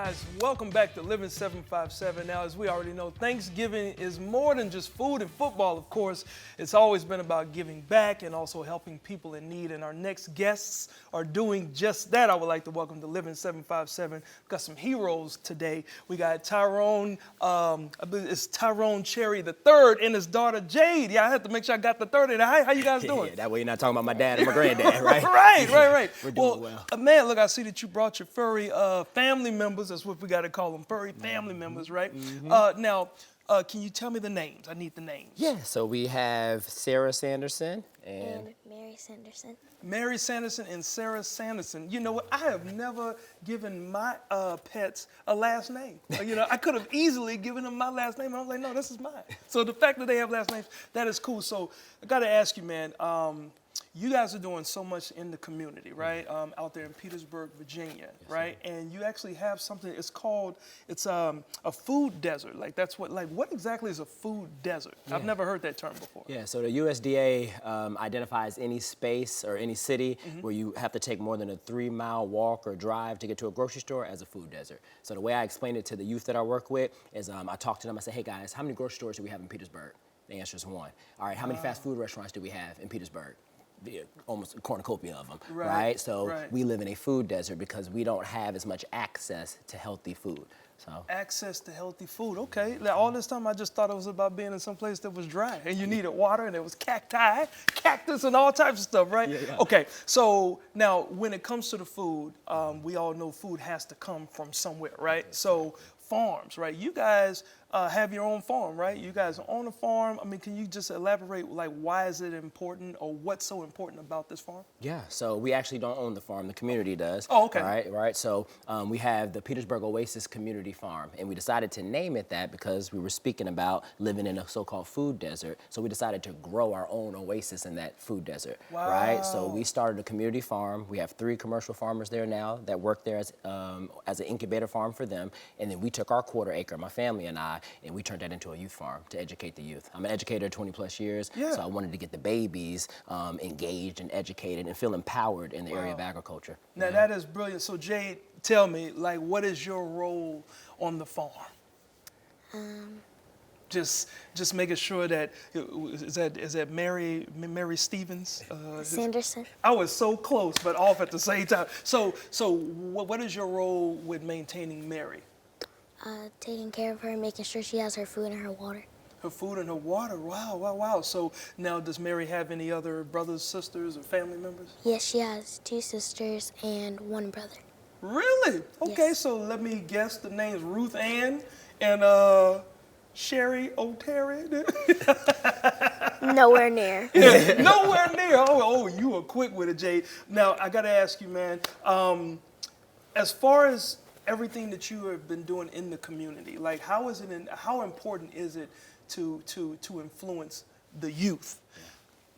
guys, welcome back to Living 757. Now, as we already know, Thanksgiving is more than just food and football, of course. It's always been about giving back and also helping people in need. And our next guests are doing just that. I would like to welcome to Living 757. We've got some heroes today. We got Tyrone, I believe it's Tyrone Cherry the third, and his daughter Jade. Yeah, I had to make sure I got the third in. How you guys doing? Yeah, that way you're not talking about my dad and my granddad, right? Right. We're doing well. Man, look, I see that you brought your furry family members. That's what we got to call them, furry family members, right? Now, can you tell me the names? I need the names. Yeah, so we have Sarah Sanderson and Mary Sanderson. Mary Sanderson and Sarah Sanderson. You know what? I have never given my pets a last name. I could have easily given them my last name. I was like, no, this is mine. So the fact that they have last names, that is cool. So I got to ask you, man, you guys are doing so much in the community, right? Out there in Petersburg, Virginia, yes, right? Sir. And you actually have something, it's a food desert. What exactly is a food desert? Yeah. I've never heard that term before. Yeah, so the USDA identifies any space or any city where you have to take more than a 3-mile walk or drive to get to a grocery store as a food desert. So the way I explain it to the youth that I work with is I talk to them, I say, hey guys, how many grocery stores do we have in Petersburg? The answer is 1. All right, how many fast food restaurants do we have in Petersburg? Almost a cornucopia of them, right? So we live in a food desert because we don't have as much access to healthy food. So access to healthy food, okay. Now, all this time I just thought it was about being in some place that was dry and you needed water and there was cactus and all types of stuff, right? Yeah. Okay, so now when it comes to the food, we all know food has to come from somewhere, right? So farms, right? You guys have your own farm, right? You guys own a farm. I mean, can you just elaborate, why is it important or what's so important about this farm? Yeah, so we actually don't own the farm. The community does. Oh, okay. Right. So we have the Petersburg Oasis Community Farm, and we decided to name it that because we were speaking about living in a so-called food desert. So we decided to grow our own oasis in that food desert, right? So we started a community farm. We have 3 commercial farmers there now that work there as an incubator farm for them, and then we took our quarter acre, my family and I, and we turned that into a youth farm to educate the youth. I'm an educator 20 plus years, so I wanted to get the babies engaged and educated and feel empowered in the area of agriculture. Now that is brilliant. So Jade, tell me, what is your role on the farm? Just making sure that, is that Mary Stevens? Sanderson. I was so close, but off at the same time. So what is your role with maintaining Mary? Taking care of her, making sure she has her food and her water. Her food and her water, wow. So now does Mary have any other brothers, sisters, or family members? Yes, she has 2 sisters and 1 brother. Really? Okay, yes. So let me guess the names, Ruth Ann and Sherry O'Terry? Nowhere near. Nowhere near. Oh, you were quick with it, Jade. Now, I got to ask you, man, as far as everything that you have been doing in the community, how important is it to influence the youth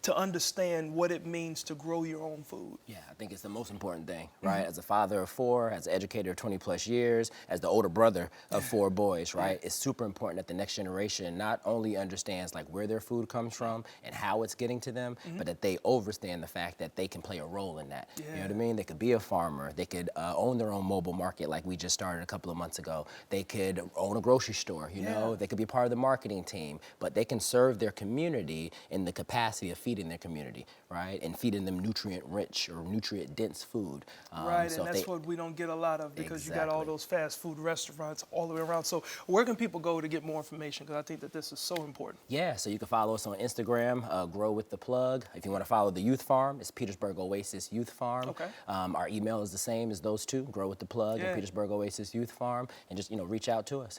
to understand what it means to grow your own food? Yeah, I think it's the most important thing, right? As a father of 4, as an educator of 20 plus years, as the older brother of 4 boys, right? It's super important that the next generation not only understands where their food comes from and how it's getting to them, but that they understand the fact that they can play a role in that. You know what I mean? They could be a farmer. They could own their own mobile market like we just started a couple of months ago. They could own a grocery store, you know? They could be part of the marketing team, but they can serve their community in the capacity of feeding their community, right? And feeding them nutrient-rich or nutrient-dense food. Right, and that's what we don't get a lot of because you got all those fast food restaurants all the way around. So where can people go to get more information? Because I think that this is so important. Yeah, so you can follow us on Instagram, Grow With The Plug. If you want to follow the youth farm, it's Petersburg Oasis Youth Farm. Okay. Our email is the same as those 2, Grow With The Plug and Petersburg Oasis Youth Farm. And just, reach out to us,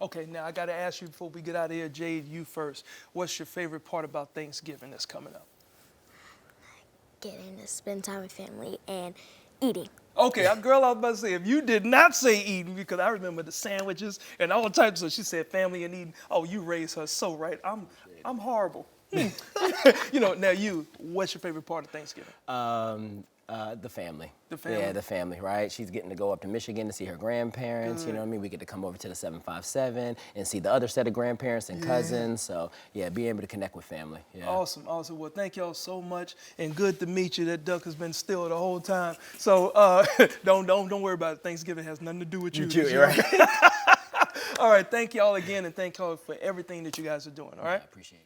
Okay, now I got to ask you before we get out of here, Jade, you first. What's your favorite part about Thanksgiving that's coming up? Getting to spend time with family and eating. Okay, girl, I was about to say, if you did not say eating, because I remember the sandwiches and all types of, she said family and eating. Oh, you raised her so right. I'm horrible. Now what's your favorite part of Thanksgiving? The family. The family. Yeah, the family, right? She's getting to go up to Michigan to see her grandparents, you know what I mean? We get to come over to the 757 and see the other set of grandparents and cousins. So, yeah, being able to connect with family. Yeah. Awesome, awesome. Well, thank y'all so much, and good to meet you. That duck has been still the whole time. So don't worry about it. Thanksgiving has nothing to do with you. You're right. All right, thank y'all again, and thank y'all for everything that you guys are doing, all right? I appreciate it.